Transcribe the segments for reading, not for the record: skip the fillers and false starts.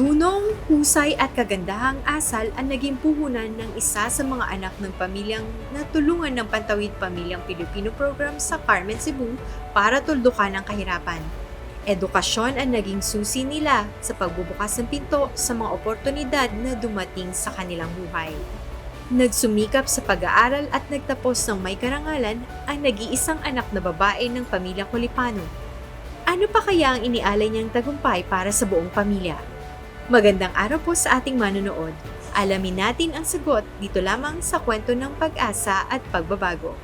Marunong, husay at kagandahang asal ang naging puhunan ng isa sa mga anak ng pamilyang natulungan ng Pantawid Pamilyang Pilipino program sa Carmen, Cebu para tuldukan ang kahirapan. Edukasyon ang naging susi nila sa pagbubukas ng pinto sa mga oportunidad na dumating sa kanilang buhay. Nagsumikap sa pag-aaral at nagtapos ng may karangalan ang nag-iisang anak na babae ng pamilya Colipano. Ano pa kaya ang inialay niyang tagumpay para sa buong pamilya? Magandang araw po sa ating manonood. Alamin natin ang sagot dito lamang sa kwento ng pag-asa at pagbabago.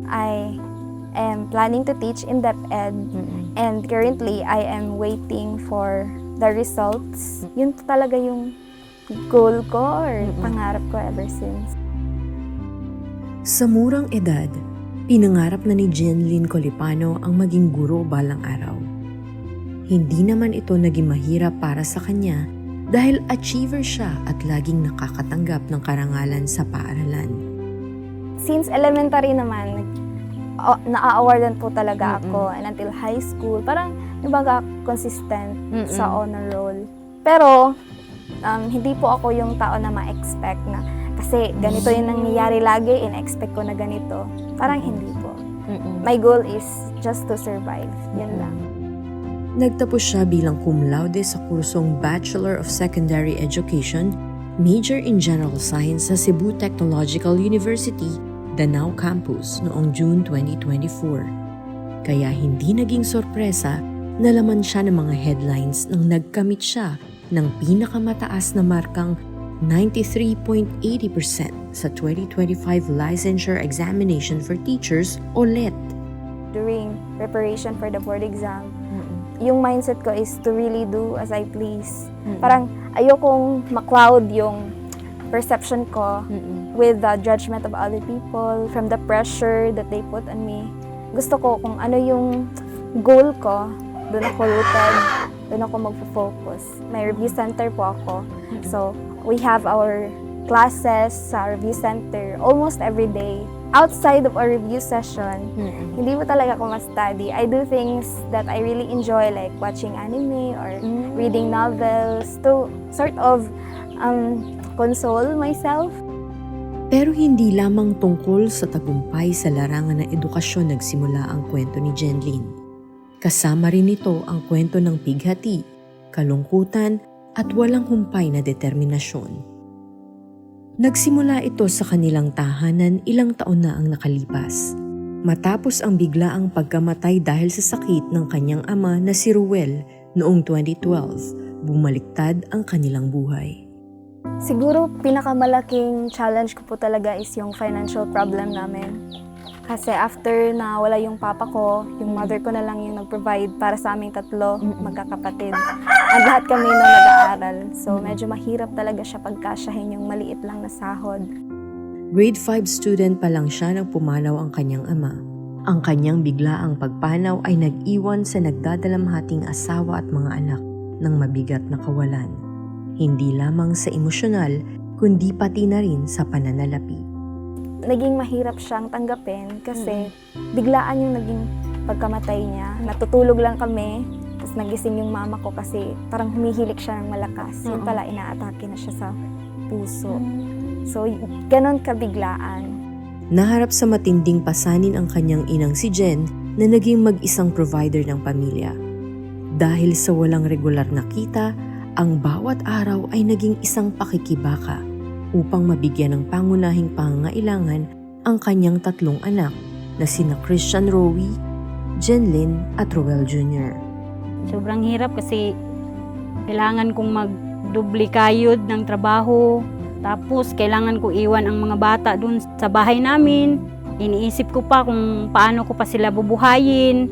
I am planning to teach in DepEd and currently I am waiting for the results. Yun talaga yung goal ko or pangarap ko ever since. Sa murang edad, pinangarap na ni Jenlyn Colipano ang maging guro balang araw. Hindi naman ito naging mahirap para sa kanya dahil achiever siya at laging nakakatanggap ng karangalan sa paaralan. Since elementary naman, na-awardan po talaga ako and until high school, parang baga consistent sa honor roll. Pero hindi po ako yung tao na ma-expect na kasi ganito yung nangyayari lagi, in-expect ko na ganito. Parang hindi po. My goal is just to survive. Yan lang. Nagtapos siya bilang cum laude sa kursong Bachelor of Secondary Education, major in General Science sa Cebu Technological University, Danao Campus noong June 2024. Kaya hindi naging sorpresa na laman siya ng mga headlines nang nagkamit siya ng pinakamataas na markang 93.80% sa 2025 Licensure Examination for Teachers o LET. During preparation for the board exam, yung mindset ko is to really do as I please. Parang ayokong ma-cloud yung perception ko with the judgment of other people, from the pressure that they put on me. Gusto ko kung ano yung goal ko, doon ako rooted, doon ako magpo-focus. May review center po ako. So, we have our classes sa review center almost every day. Outside of our review session, hindi mo talaga ako ma-study. I do things that I really enjoy like watching anime or reading novels to sort of console myself. Pero hindi lamang tungkol sa tagumpay sa larangan ng edukasyon nagsimula ang kwento ni Jenlyn. Kasama rin ito ang kwento ng pighati, kalungkutan at walang humpay na determinasyon. Nagsimula ito sa kanilang tahanan ilang taon na ang nakalipas. Matapos ang biglaang pagkamatay dahil sa sakit ng kanyang ama na si Ruel noong 2012, bumaliktad ang kanilang buhay. Siguro pinakamalaking challenge ko po talaga is yung financial problem namin. Kasi after na wala yung papa ko, yung mother ko na lang yung nag-provide para sa aming tatlo, magkakapatid. At lahat kami na nag-aaral. So medyo mahirap talaga siya pagkasyahin yung maliit lang na sahod. Grade 5 student pa lang siya nang pumanaw ang kanyang ama. Ang kanyang biglaang pagpanaw ay nag-iwan sa nagdadalamhating asawa at mga anak ng mabigat na kawalan. Hindi lamang sa emosyonal, kundi pati na rin sa pananalapi. Naging mahirap siyang tanggapin kasi biglaan yung naging pagkamatay niya. Natutulog lang kami, tapos nagising yung mama ko kasi parang humihilik siya ng malakas. Yun pala, inaatake na siya sa puso. So, ganon kabiglaan. Naharap sa matinding pasanin ang kanyang inang si Jen na naging mag-isang provider ng pamilya. Dahil sa walang regular na kita, ang bawat araw ay naging isang pakikibaka upang mabigyan ng pangunahing pangangailangan ang kanyang tatlong anak na sina Christian Rowie, Jenlyn at Ruel Jr. Sobrang hirap kasi kailangan kong magdubli kayod ng trabaho. Tapos kailangan ko iwan ang mga bata dun sa bahay namin. Iniisip ko pa kung paano ko pa sila bubuhayin,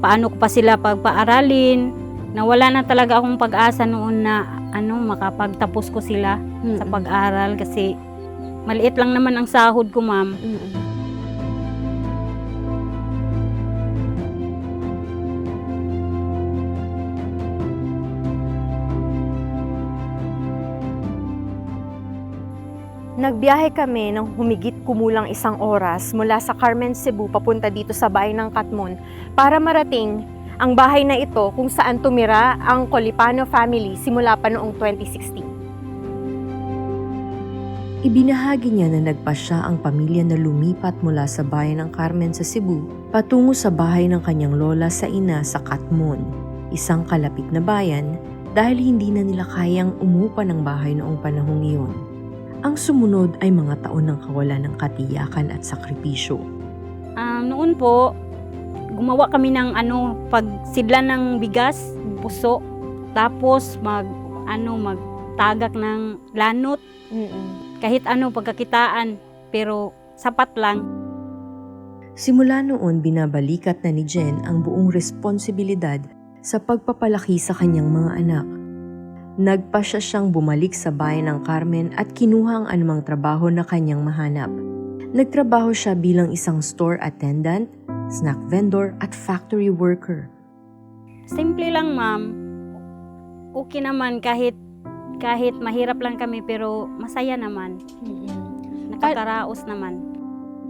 paano ko pa sila pagpaaralin. Nawala na talaga akong pag-asa noon na makapagtapos ko sila sa pag-aral kasi maliit lang naman ang sahod ko, ma'am. Nagbiyahe kami ng humigit kumulang 1 oras mula sa Carmen, Cebu papunta dito sa bayan ng Katmon para marating ang bahay na ito kung saan tumira ang Colipano family simula pa noong 2016. Ibinahagi niya na nagpasya ang pamilya na lumipat mula sa bayan ng Carmen sa Cebu patungo sa bahay ng kanyang lola sa ina sa Katmon, isang kalapit na bayan dahil hindi na nila kayang umupa ng bahay noong panahong iyon. Ang sumunod ay mga taon ng kawalan ng katiyakan at sakripisyo. Noon po, gumawa kami ng pagsidlan ng bigas, puso, tapos magtagak ng lanot, kahit pagkakitaan, pero sapat lang. Simula noon, binabalikat na ni Jen ang buong responsibilidad sa pagpapalaki sa kanyang mga anak. Nagpasya siyang bumalik sa bayan ng Carmen at kinuha ang anumang trabaho na kanyang mahanap. Nagtrabaho siya bilang isang store attendant, snack vendor at factory worker. Simple lang, ma'am. Okay naman kahit mahirap lang kami, pero masaya naman. Nakakaraos naman.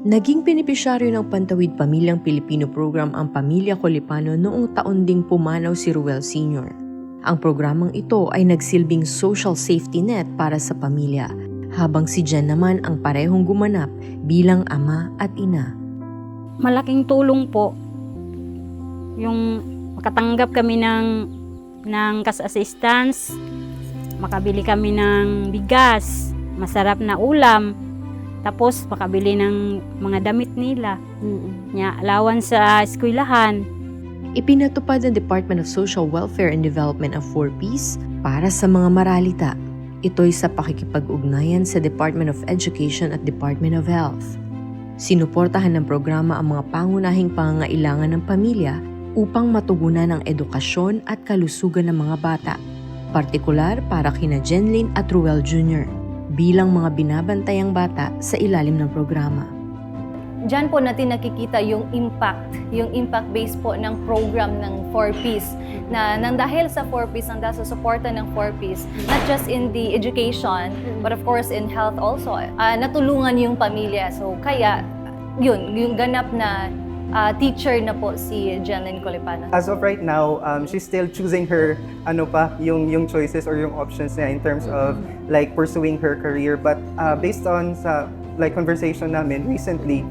Naging benepisyaryo ng Pantawid Pamilyang Pilipino Program ang pamilya Colipano noong taon ding pumanaw si Ruel Sr. Ang programang ito ay nagsilbing social safety net para sa pamilya, habang si Jen naman ang parehong gumanap bilang ama at ina. Malaking tulong po yung makatanggap kami ng cash assistance, makabili kami ng bigas, masarap na ulam, tapos makabili ng mga damit nila, allowance sa eskwelahan. Ipinatupad ng Department of Social Welfare and Development ang 4Ps para sa mga maralita. Ito'y sa pakikipag-ugnayan sa Department of Education at Department of Health. Sinuportahan ng programa ang mga pangunahing pangangailangan ng pamilya upang matugunan ang edukasyon at kalusugan ng mga bata, partikular para kina Jenlyn at Ruel Jr. bilang mga binabantayang bata sa ilalim ng programa. Diyan po natin nakikita yung impact base po ng program ng 4Ps na nang dahil sa 4Ps, nang dahil sa suporta ng 4Ps, not just in the education, but of course in health also, natulungan yung pamilya. So kaya, yung ganap na teacher na po si Jenlyn Colipano. As of right now, she's still choosing her yung choices or yung options niya in terms of like pursuing her career. But based on sa like conversation namin recently,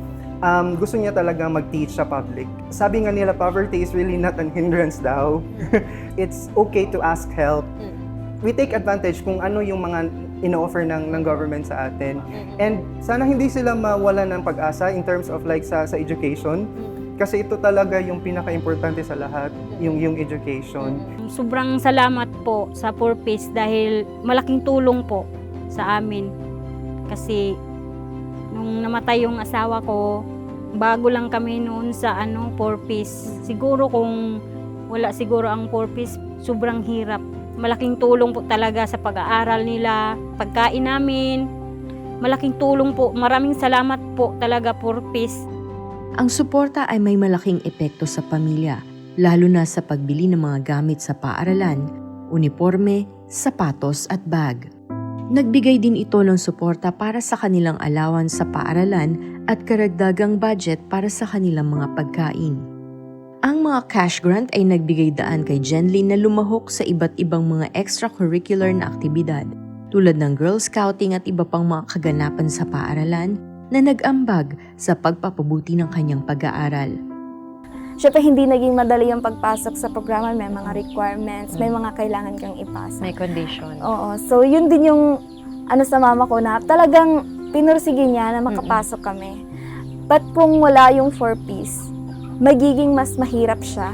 gusto niya talaga mag-teach sa public. Sabi nga nila, poverty is really not an hindrance daw. It's okay to ask help. We take advantage kung ano yung mga ino-offer ng government sa atin. And sana hindi sila mawala ng pag-asa in terms of like sa education. Kasi ito talaga yung pinaka-importante sa lahat, yung education. Sobrang salamat po sa 4Ps dahil malaking tulong po sa amin. Kasi nung namatay yung asawa ko, bago lang kami noon sa 4Ps. Siguro kung wala siguro ang 4Ps, sobrang hirap. Malaking tulong po talaga sa pag-aaral nila, pagkain namin. Malaking tulong po. Maraming salamat po talaga 4Ps. Ang suporta ay may malaking epekto sa pamilya, lalo na sa pagbili ng mga gamit sa paaralan, uniforme, sapatos at bag. Nagbigay din ito ng suporta para sa kanilang allowance sa paaralan at karagdagang budget para sa kanilang mga pagkain. Ang mga cash grant ay nagbigay daan kay Jenlyn na lumahok sa iba't ibang mga extracurricular na aktibidad tulad ng Girl Scouting at iba pang mga kaganapan sa paaralan na nag-ambag sa pagpapabuti ng kanyang pag-aaral. Siyempre, hindi naging madali yung pagpasok sa programa. May mga requirements, may mga kailangan kang ipasa. May condition. Oo. So, yun din yung sa mama ko na talagang pinursige niya na makapasok kami. But kung wala yung 4Ps, magiging mas mahirap siya.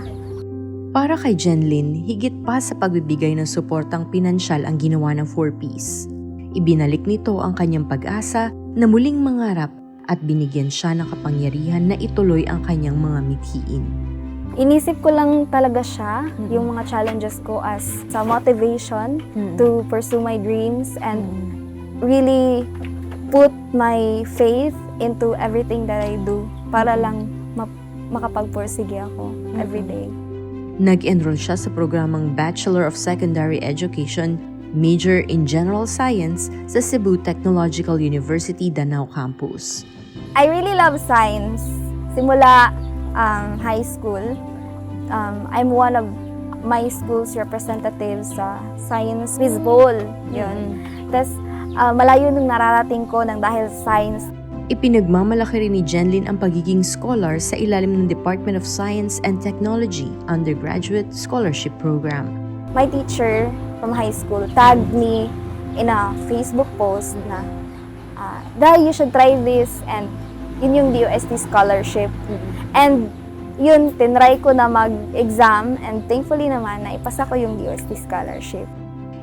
Para kay Jenlyn, higit pa sa pagbibigay ng suportang pinansyal ang ginawa ng 4Ps. Ibinalik nito ang kanyang pag-asa na muling mangarap at binigyan siya ng kapangyarihan na ituloy ang kanyang mga mithiin. Inisip ko lang talaga siya, yung mga challenges ko as sa motivation to pursue my dreams and really put my faith into everything that I do para lang makapagpursige ako every day. Nag-enroll siya sa programang Bachelor of Secondary Education major in General Science sa Cebu Technological University, Danao Campus. I really love science. Simula high school, I'm one of my school's representatives sa Science Quiz Bowl. Yun. Tapos, malayo nung nararating ko nang dahil sa science. Ipinagmamalaki rin ni Jenlyn ang pagiging scholar sa ilalim ng Department of Science and Technology Undergraduate Scholarship Program. My teacher from high school tagged me in a Facebook post na, Dai, you should try this, and yun yung DOST scholarship. And yun, tinry ko na mag-exam, and thankfully naman, naipasa ko yung DOST scholarship.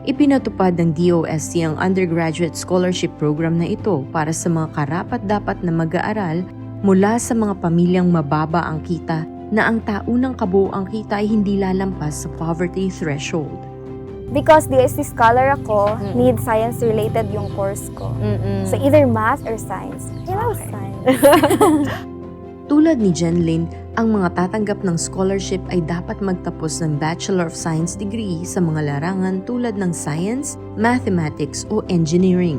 Ipinatupad ng DOST ang undergraduate scholarship program na ito para sa mga karapat-dapat na mag-aaral mula sa mga pamilyang mababa ang kita na ang taunang kabuuang kita ay hindi lalampas sa poverty threshold. Because DOST scholar ako, need science-related yung course ko. So either math or science. I love science. Tulad ni Jenlyn, ang mga tatanggap ng scholarship ay dapat magtapos ng Bachelor of Science degree sa mga larangan tulad ng Science, Mathematics o Engineering.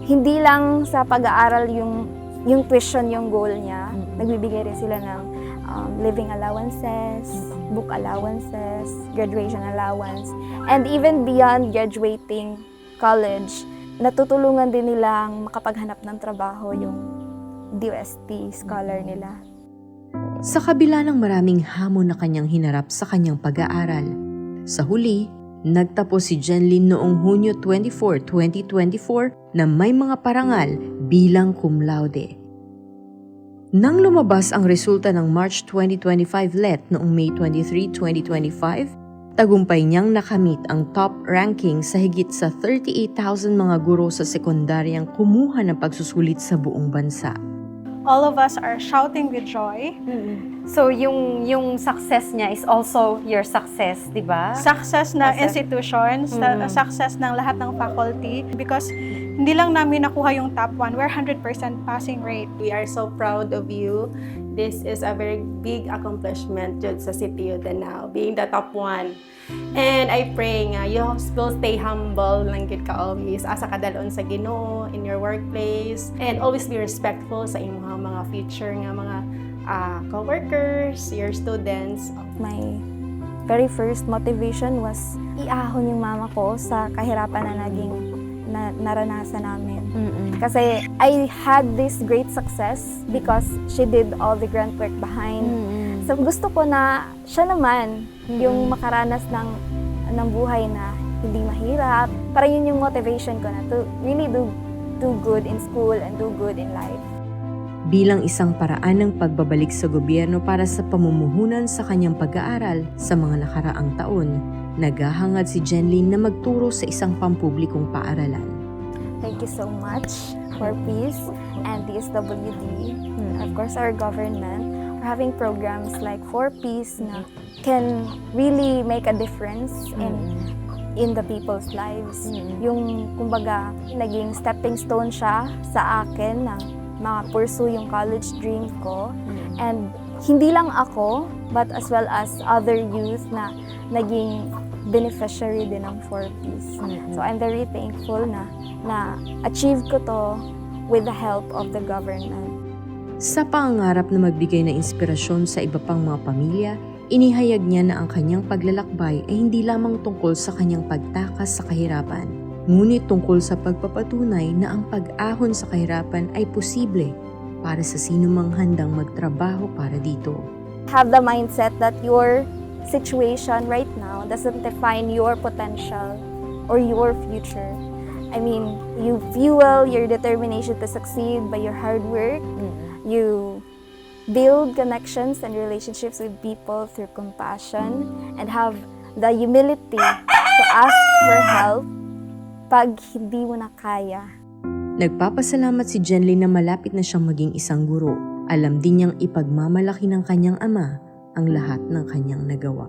Hindi lang sa pag-aaral yung tuition yung goal niya. Nagbibigay rin sila ng living allowances, book allowances, graduation allowance, and even beyond graduating college, natutulungan din nilang makapaghanap ng trabaho yung DOST scholar nila. Sa kabila ng maraming hamon na kanyang hinarap sa kanyang pag-aaral, sa huli, nagtapos si Jenlyn noong Hunyo 24, 2024 na may mga parangal bilang cum laude. Nang lumabas ang resulta ng March 2025 LET noong May 23, 2025, tagumpay niyang nakamit ang top ranking sa higit sa 38,000 mga guro sa sekundaryang kumuha ng pagsusulit sa buong bansa. All of us are shouting with joy. So, yung success niya is also your success, di ba? Success ng institutions, success ng lahat ng faculty. Because hindi lang namin nakuha yung top 1, we're 100% passing rate. We are so proud of you. This is a very big accomplishment jud sa CTU Danao, being the top 1. And I pray nga, you will stay humble lang gid ka always. Asa ka dalon sa Ginoo, in your workplace. And always be respectful sa imong mga future nga mga co-workers, your students. My very first motivation was iahon yung mama ko sa kahirapan na naranasan namin. Kasi I had this great success because she did all the grunt work behind. So gusto ko na siya naman yung makaranas ng buhay na hindi mahirap. Para yun yung motivation ko na to really do good in school and do good in life. Bilang isang paraan ng pagbabalik sa gobyerno para sa pamumuhunan sa kanyang pag-aaral sa mga nakaraang taon, naghahangad si Jenlyn na magturo sa isang pampublikong paaralan. Thank you so much for Peace and DSWD, of course our government, for having programs like For Peace na can really make a difference in the people's lives. Yung kumbaga, naging stepping stone siya sa akin na ma-pursue yung college dream ko. And hindi lang ako, but as well as other youth na naging beneficiary din ng For Peace. So I'm very thankful na achieve ko to with the help of the government. Sa pangangarap na magbigay ng inspirasyon sa iba pang mga pamilya, inihayag niya na ang kanyang paglalakbay ay hindi lamang tungkol sa kanyang pagtakas sa kahirapan, ngunit tungkol sa pagpapatunay na ang pag-ahon sa kahirapan ay posible para sa sinumang handang magtrabaho para dito. Have the mindset that your situation right now doesn't define your potential or your future. I mean, you fuel your determination to succeed by your hard work. You build connections and relationships with people through compassion and have the humility to ask for help pag hindi mo na kaya. Nagpapasalamat si Jenlyn na malapit na siyang maging isang guro. Alam din niyang ipagmamalaki ng kanyang ama ang lahat ng kanyang nagawa.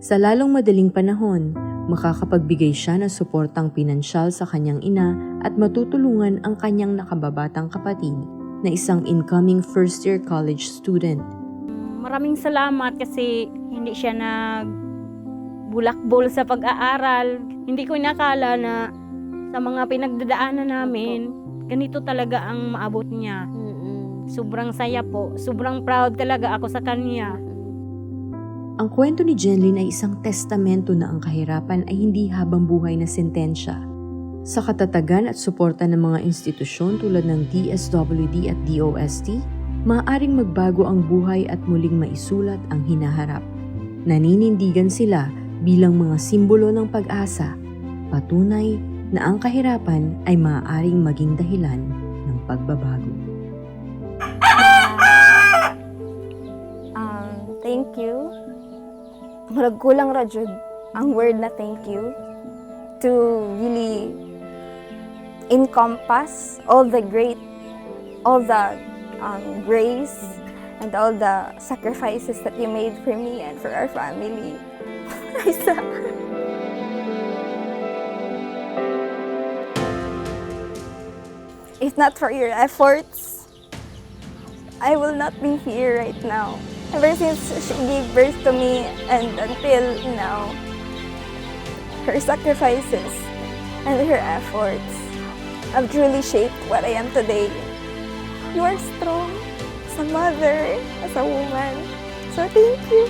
Sa lalong madaling panahon, makakapagbigay siya ng suportang pinansyal sa kanyang ina at matutulungan ang kanyang nakababatang kapatid na isang incoming first-year college student. Maraming salamat kasi hindi siya bulakbol sa pag-aaral. Hindi ko inakala na sa mga pinagdadaanan namin, ganito talaga ang maabot niya. Sobrang saya po. Sobrang proud talaga ako sa kanya. Ang kwento ni Jenlyn ay isang testamento na ang kahirapan ay hindi habang buhay na sentensya. Sa katatagan at suporta ng mga institusyon tulad ng DSWD at DOST, maaaring magbago ang buhay at muling maisulat ang hinaharap. Naninindigan sila bilang mga simbolo ng pag-asa, patunay na ang kahirapan ay maaaring maging dahilan ng pagbabago. Thank you. Murag kulang ra jud ang word na thank you to really encompass all the grace and all the sacrifices that you made for me and for our family. Isa. If not for your efforts, I will not be here right now. Ever since she gave birth to me and until now, her sacrifices and her efforts have truly shaped what I am today. You are strong as a mother, as a woman. So thank you.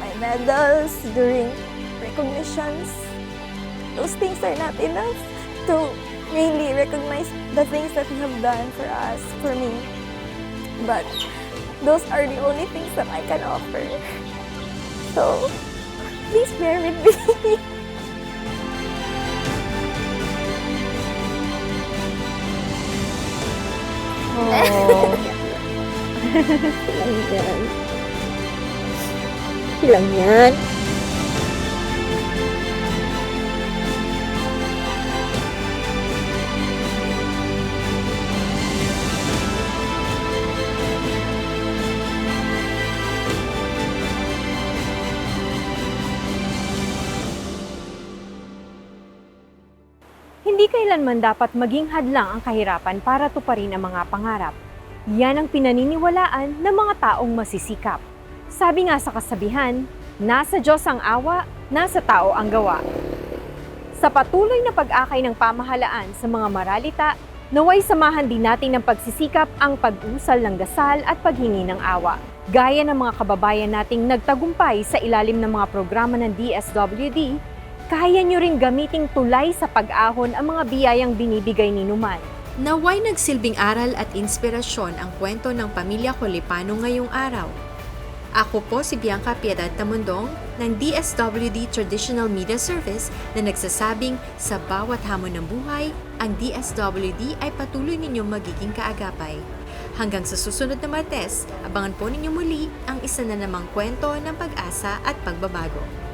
My medals during recognitions, those things are not enough to really recognize the things that you have done for us, for me. But those are the only things that I can offer. So, please bear with me. Ilang yan? Hindi kailanman dapat maging hadlang ang kahirapan para tuparin ang mga pangarap. Yan ang pinaniniwalaan ng mga taong masisikap. Sabi nga sa kasabihan, nasa Diyos ang awa, nasa tao ang gawa. Sa patuloy na pag-akay ng pamahalaan sa mga maralita, naway samahan din natin ng pagsisikap ang pag-usal ng dasal at paghingi ng awa. Gaya ng mga kababayan nating nagtagumpay sa ilalim ng mga programa ng DSWD, kaya nyo rin gamiting tulay sa pag-ahon ang mga biyayang binibigay ni Numan. Naway nagsilbing aral at inspirasyon ang kwento ng pamilya Colipano ngayong araw. Ako po si Bianca Piedad Tamundong ng DSWD Traditional Media Service na nagsasabing sa bawat hamon ng buhay, ang DSWD ay patuloy ninyong magiging kaagapay. Hanggang sa susunod na Martes, abangan po ninyo muli ang isa na namang kwento ng pag-asa at pagbabago.